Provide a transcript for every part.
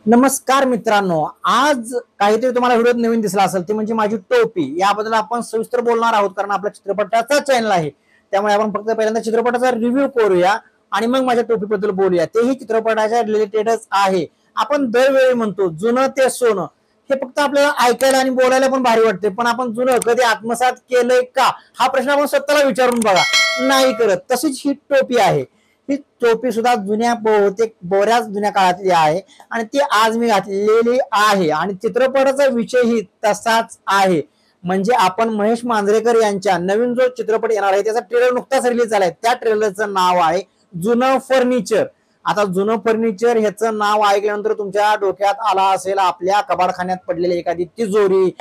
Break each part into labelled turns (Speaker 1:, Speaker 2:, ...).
Speaker 1: नमस्कार मित्रांनो, आज काहीतरी तुम्हाला व्हिडिओत नवीन दिसला असेल ते म्हणजे माझी टोपी. याबद्दल आपण सविस्तर बोलणार आहोत कारण आपल्या चित्रपटाचा चॅनल आहे. त्यामुळे आपण फक्त पहिल्यांदा चित्रपटाचा रिव्ह्यू करूया आणि मग माझ्या टोपीबद्दल बोलूया. तेही चित्रपटाच्या रिलेटेडच आहे. आपण दरवेळी म्हणतो जुनं ते सोनं. हे फक्त आपल्याला ऐकायला आणि बोलायला पण भारी वाटते, पण आपण जुनं कधी आत्मसात केलंय का हा प्रश्न आपण स्वतःला विचारून बघा. नाही करत. तशीच ही टोपी आहे. ही टोपी सुद्धा जुन्या बहुतेक बऱ्याच जुन्या काळातली आहे आणि ती आज मी घातलेली आहे आणि चित्रपटाचा विषयही तसाच आहे. म्हणजे आपण महेश मांजरेकर यांच्या नवीन जो चित्रपट येणार आहे त्याचा ट्रेलर नुकताच रिलीज झालाय. त्या ट्रेलरचं नाव आहे जुनं फर्निचर. आता जुनं फर्निचर ह्याचं नाव ऐकल्यानंतर तुमच्या डोक्यात आला असेल आपल्या कबाडखान्यात पडलेली एखादी तिजोरी,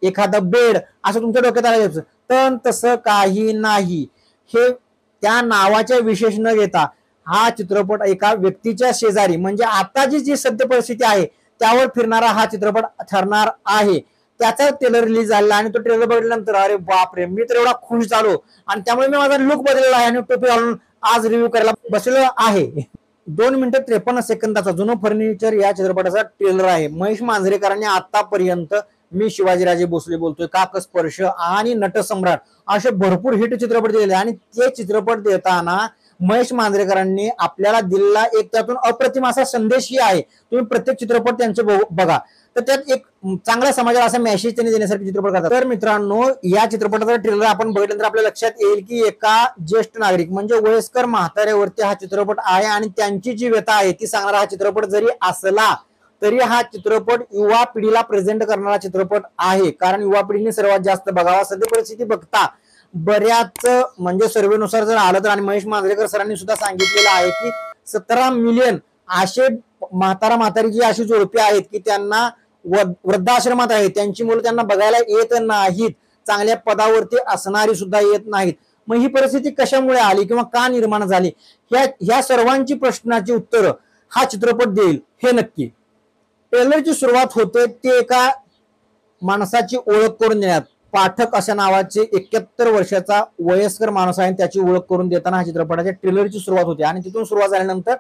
Speaker 1: एखादं बेड असं तुमच्या डोक्यात आलं. पण तसं काही नाही. हे त्या नावाच्या विशेष न घेता हा चित्रपट एका व्यक्तीच्या शेजारी म्हणजे आताची जी सद्य परिस्थिती आहे त्यावर फिरणारा हा चित्रपट ठरणार आहे. त्याचा ट्रेलर रिलीज झाला आणि तो ट्रेलर बघितल्यानंतर अरे बापरे, मी तर एवढा खुश झालो आणि त्यामुळे मी माझा लुक बदललेला आहे आणि टोपी घालून आज रिव्ह्यू करायला बसलेलो आहे. 2 मिनिटं 53 सेकंदाचा जुनं फर्निचर या चित्रपटाचा ट्रेलर आहे. महेश मांजरेकरांनी आतापर्यंत मी शिवाजीराजे भोसले बोलतोय, काक स्पर्श आणि नटसम्राट असे भरपूर हिट चित्रपट दिलेले आणि ते चित्रपट देताना महेश मांजरेकरांनी आपल्याला दिलेला एक त्यातून अप्रतिम असा संदेशही आहे. तुम्ही प्रत्येक चित्रपट त्यांचे बघा तर त्यात एक चांगल्या समाजाला असा मेसेज त्यांनी देण्यासाठी चित्रपट करतात. तर मित्रांनो, या चित्रपटाचा ट्रेलर आपण बघितल्यानंतर आपल्या लक्षात येईल की एका ज्येष्ठ नागरिक म्हणजे वयस्कर म्हाताऱ्यावरती हा चित्रपट आहे आणि त्यांची जी व्यथा आहे ती सांगणारा हा चित्रपट जरी असला तरी हा चित्रपट युवा पिढीला प्रेझेंट करणारा चित्रपट आहे. कारण युवा पिढीने सर्वात जास्त बघावा. सध्या परिस्थिती बघता बऱ्याच म्हणजे सर्वेनुसार जर आलं तर आणि महेश मांजरेकर सरांनी सुद्धा सांगितलेलं आहे की 17 मिलियन असे म्हातारीची अशी जोडपी आहेत की त्यांना वृद्धाश्रमात आहेत, त्यांची मुलं त्यांना बघायला येत नाहीत, चांगल्या पदावरती असणारी सुद्धा येत नाहीत. मग ही परिस्थिती कशामुळे आली किंवा का निर्माण झाली ह्या सर्वांची प्रश्नाची उत्तर हा चित्रपट देईल हे नक्की. ट्रेलरची सुरुवात होते ते एका माणसाची ओळख करून देण्यात. पाठक अशा नावाचे 71 वर्षाचा वयस्कर माणूस आहे, त्याची ओळख करून देताना हा चित्रपटाच्या ट्रेलरची सुरुवात होते आणि तिथून सुरुवात झाल्यानंतर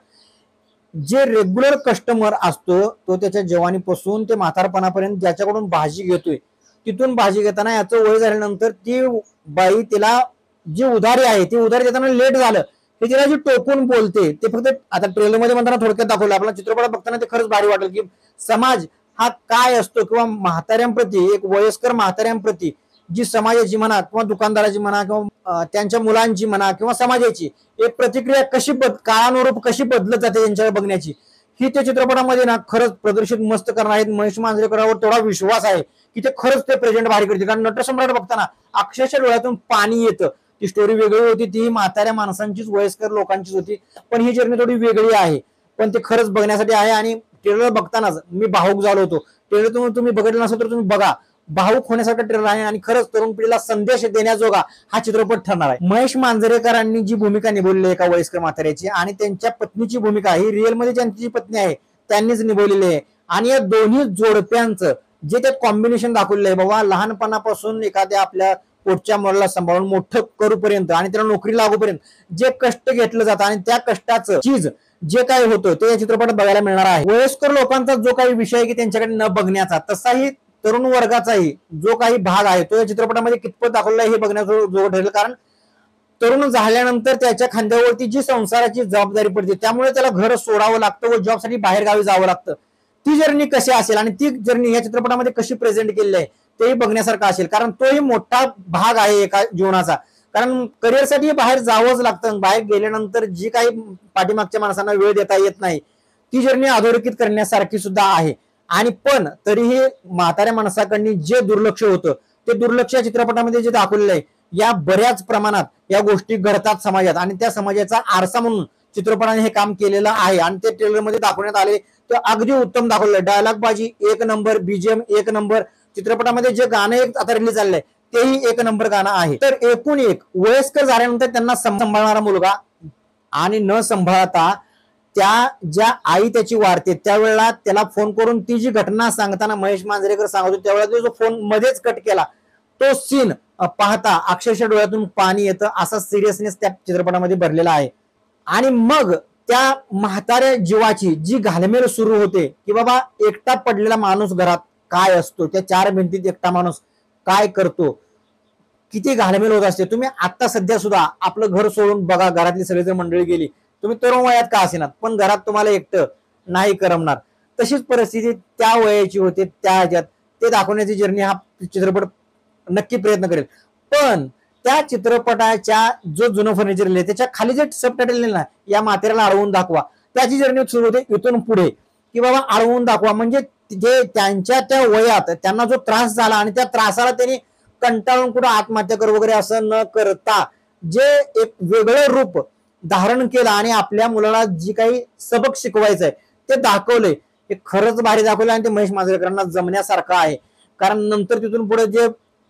Speaker 1: जे रेग्युलर कस्टमर असतो तो त्याच्या जवानीपासून ते म्हातारपणापर्यंत ज्याच्याकडून भाजी घेतोय तिथून भाजी घेताना याचं वय झाल्यानंतर ती बाई तिला जी उधारी आहे ती उधारी देताना लेट झालं हे तिला जी टोकून बोलते ते फक्त आता ट्रेलरमध्ये म्हणताना थोडक्यात दाखवलं. आपल्याला चित्रपटात बघताना ते खरंच भारी वाटेल की समाज हा काय असतो किंवा म्हाताऱ्यांप्रती एक वयस्कर म्हाताऱ्यांप्रती जी समाजाची म्हणा किंवा दुकानदाराची म्हणा किंवा त्यांच्या मुलांची म्हणा किंवा समाजाची एक प्रतिक्रिया कशी काळानुरूप कशी बदलत जाते त्यांच्यावर बघण्याची ही त्या चित्रपटामध्ये ना खरंच प्रदर्शित मस्त करणार आहेत. महेश मांजरेकरांवर तेवढा विश्वास आहे की ते खरंच ते प्रेझेंट भारी करते. कारण नटसम्राट बघताना अक्षरशः डोळ्यातून पाणी येतं. ती स्टोरी वेगळी होती, ती म्हाताऱ्या माणसांचीच वयस्कर लोकांचीच होती, पण ही जर्नी थोडी वेगळी आहे. पण ते खरंच बघण्यासाठी आहे आणि ट्रेलर बघतानाच मी भावूक झालो होतो. ट्रेलर तुम्ही बघितलं नसेल तर तुम्ही बघा, भावूक होण्यासारखा ट्रेलर आहे आणि खरंच तरुण पिढीला संदेश देण्याजोगा हा चित्रपट ठरणार आहे. महेश मांजरेकरांनी जी भूमिका निभवलेली एका वयस्कर म्हाताऱ्याची आणि त्यांच्या पत्नीची भूमिका ही रिअल मध्ये ज्यांची पत्नी आहे त्यांनीच निभवलेली आहे आणि या दोन्ही जोडप्यांचं जे त्यात कॉम्बिनेशन दाखवलेलं आहे बाबा, लहानपणापासून एखाद्या आपल्या पोटच्या मुलाला सांभाळून मोठं करूपर्यंत आणि त्याला नोकरी लागूपर्यंत जे कष्ट घेतलं जातं आणि त्या कष्टाचं चीज जे काही होतं ते या चित्रपटात बघायला मिळणार आहे. वयस्कर लोकांचा जो काही विषय आहे की त्यांच्याकडे न बघण्याचा, तसाही तरुण वर्गाचाही जो काही भाग आहे तो या चित्रपटामध्ये कितपत दाखवला आहे हे बघण्याचं ठरेल. कारण तरुण झाल्यानंतर त्याच्या खांद्यावरती जी संसाराची जबाबदारी पडते त्यामुळे त्याला घर सोडावं लागतं व जॉबसाठी बाहेर गावी जावं लागतं. ती जर्नी कशी असेल आणि ती जर्नी या चित्रपटामध्ये कशी प्रेझेंट केलेली आहे तेही बघण्यासारखं असेल. कारण तोही मोठा भाग आहे एका जीवनाचा. कारण करिअरसाठी बाहेर जावंच लागतं. बाहेर गेल्यानंतर जी काही पाठीमागच्या माणसांना वेळ देता येत नाही ती जर्नी अधोरेखित करण्यासारखी सुद्धा आहे. आणि पण तरीही म्हाताऱ्या माणसाकडनी जे दुर्लक्ष होतं ते दुर्लक्ष या चित्रपटामध्ये जे दाखवलेलं आहे या बऱ्याच प्रमाणात या गोष्टी घडतात समाजात आणि त्या समाजाचा आरसा म्हणून चित्रपटाने हे काम केलेलं आहे आणि ते ट्रेलरमध्ये दाखवण्यात आले तर अगदी उत्तम दाखवलं. डायलॉग बाजी एक नंबर, बीजीएम एक नंबर. चित्रपटामध्ये जे गाणं एक आता रिलीज झालंय तेही एक नंबर गाणं आहे. तर एकूण एक वयस्कर झाल्यानंतर त्यांना सांभाळणारा मुलगा आणि न सांभाळता त्या ज्या आई त्याची वारते त्यावेळेला त्याला फोन करून ती जी घटना सांगताना महेश मांजरेकर सांगतो त्यावेळेला जो फोन मध्येच कट केला तो सीन पाहता अक्षरशः डोळ्यातून पाणी येतं. असा सिरियसनेस त्या चित्रपटामध्ये भरलेला आहे. आणि मग त्या म्हाताऱ्या जीवाची जी घालमेल सुरू होते की बाबा एकटा पडलेला माणूस घरात काय असतो, त्या चार भिंतीत एकटा माणूस काय करतो, किती घालमेल होत असते. तुम्ही आता सध्या सुद्धा आपलं घर सोडून बघा, घरातली सगळी मंडळी गेली, तुम्ही तरुण वयात का असेनात पण घरात तुम्हाला एकटं नाही करमणार. तशीच परिस्थिती त्या वयाची होते. त्या ह्याच्यात ते दाखवण्याची जर्नी हा चित्रपट नक्की प्रयत्न करेल. पण त्या चित्रपटाच्या जो जुनं फर्निचर लिहिले त्याच्या खाली जे सब टायटल लिहिलं ना, या म्हाताऱ्याला अडवून दाखवा, त्याची जर्नी सुरू होते इथून पुढे की बाबा अडवून दाखवा. म्हणजे जे त्यांच्या त्या वयात त्यांना जो त्रास झाला आणि त्या त्रासाला त्यांनी कंटाळून कुठं आत्महत्या कर वगैरे असं न करता जे एक वेगळं रूप धारण केलं आणि आपल्या मुलाला जी काही सबक शिकवायचं आहे ते दाखवलंय, हे खरंच भारी दाखवलं आणि ते महेश मांजरेकरांना जमण्यासारखं आहे. कारण नंतर तिथून पुढे जे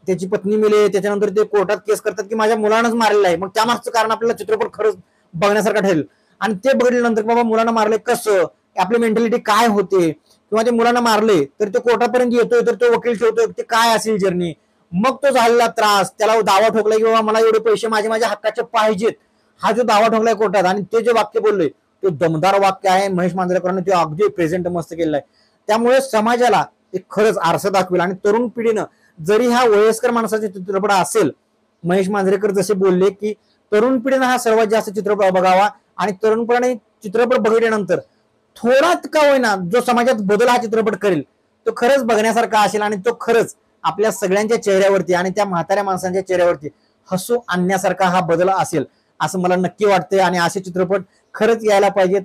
Speaker 1: त्याची पत्नी मिले, त्याच्यानंतर ते कोर्टात केस करतात की माझ्या मुलानंच मारलेलं आहे, मग त्यामागचं कारण आपल्याला चित्रपट खरंच बघण्यासारखं ठरेल. आणि ते बघितल्यानंतर बाबा मुलांना मारले कसं, आपली मेंटॅलिटी काय होते, किंवा ते मुलांना मारले तर तो कोर्टापर्यंत येतोय, तर तो वकील ठेवतोय, ते काय असेल जर्नी, मग तो झालेला त्रास, त्याला दावा ठोकलाय की बाबा मला एवढे पैसे माझ्या हक्काचे पाहिजेत, हा जो दावा ठोकलाय कोर्टात. आणि ते जे वाक्य बोललोय ते दमदार वाक्य आहे. महेश मांजरेकरांनी ते अगदी प्रेझेंट मस्त केलेलं आहे. त्यामुळे समाजाला ते खरंच आरसा दाखवेल. आणि तरुण पिढीनं जरी हा वयस्कर माणसाचा चित्रपट असेल, महेश मांजरेकर जसे बोलले की तरुण पिढीनं हा सर्वात जास्त चित्रपट बघावा आणि तरुणपणाने चित्रपट बघितल्यानंतर थोडा का होईना जो समाजात बदल हा चित्रपट करेल तो खरंच बघण्यासारखा असेल. आणि तो खरंच आपल्या सगळ्यांच्या चेहऱ्यावरती आणि त्या म्हाताऱ्या माणसांच्या चेहऱ्यावरती हसू आणण्यासारखा हा बदल असेल असं मला नक्की वाटतंय. आणि असे चित्रपट खरंच यायला पाहिजेत.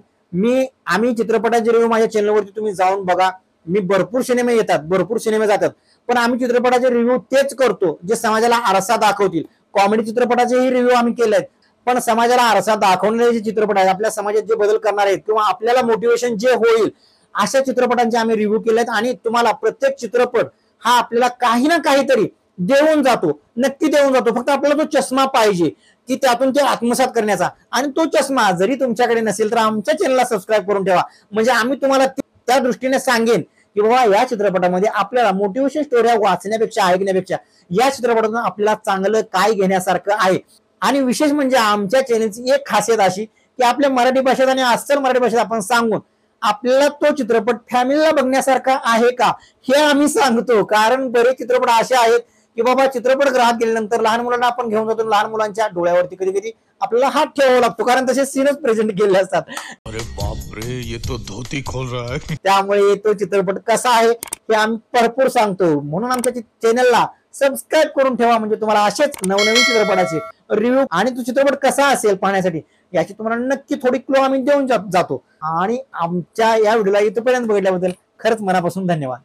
Speaker 1: आम्ही चित्रपटाचे रिव्ह्यू माझ्या चॅनलवरती तुम्ही जाऊन बघा. मी भरपूर सिनेमे येतात, भरपूर सिनेमे जातात, पण आम्ही चित्रपटाचे रिव्ह्यू तेच करतो जे समाजाला आरसा दाखवतील. कॉमेडी चित्रपटाचेही रिव्ह्यू आम्ही केले आहेत, पण समाजाला आरसा दाखवणारे जे चित्रपट आहेत, आपल्या समाजात जे बदल करणार आहेत किंवा आपल्याला मोटिवेशन जे होईल अशा चित्रपटांचे आम्ही रिव्ह्यू केले आहेत. आणि तुम्हाला प्रत्येक चित्रपट हा आपल्याला काही ना काहीतरी देऊन जातो, नक्की देऊन जातो. फक्त आपल्याला तो चष्मा पाहिजे की त्यातून ते आत्मसात करण्याचा. आणि तो चष्मा जरी तुमच्याकडे नसेल तर आमच्या चॅनलला सबस्क्राईब करून ठेवा, म्हणजे आम्ही तुम्हाला त्या दृष्टीने सांगेन की बाबा या चित्रपटामध्ये आपल्याला मोटिवेशन स्टोऱ्या वाचण्यापेक्षा ऐकण्यापेक्षा या चित्रपटातून आपल्याला चांगलं काय घेण्यासारखं आहे. आणि विशेष म्हणजे आमच्या चॅनलची एक खासियत अशी की आपल्या मराठी भाषेत आणि अस्सल मराठी भाषेत आपण सांगून आपल्याला तो चित्रपट फॅमिलीला बघण्यासारखा आहे का हे आम्ही सांगतो. कारण बरेच चित्रपट असे आहेत की बाबा चित्रपट ग्रहात गेल्यानंतर लहान मुलांना आपण घेऊन जातो, लहान मुलांच्या डोळ्यावरती कधी कधी आपल्याला हात ठेवावा लागतो, कारण तसे सीनच प्रेझेंट केले असतात.
Speaker 2: अरे बाप रे, ये तो धोती खोल रहा है.
Speaker 1: त्यामुळे तो चित्रपट कसा आहे हे आम्ही भरपूर सांगतो. म्हणून आमच्या चॅनलला सबस्क्राईब करून ठेवा, म्हणजे तुम्हाला असेच नवनवीन चित्रपटाचे रिव्ह्यू आणि तो चित्रपट कसा असेल पाहण्यासाठी याची तुम्हाला नक्की थोडी क्लू आम्ही देऊन जातो. आणि आमच्या या व्हिडिओला इथपर्यंत बघितल्याबद्दल खरंच मनापासून धन्यवाद.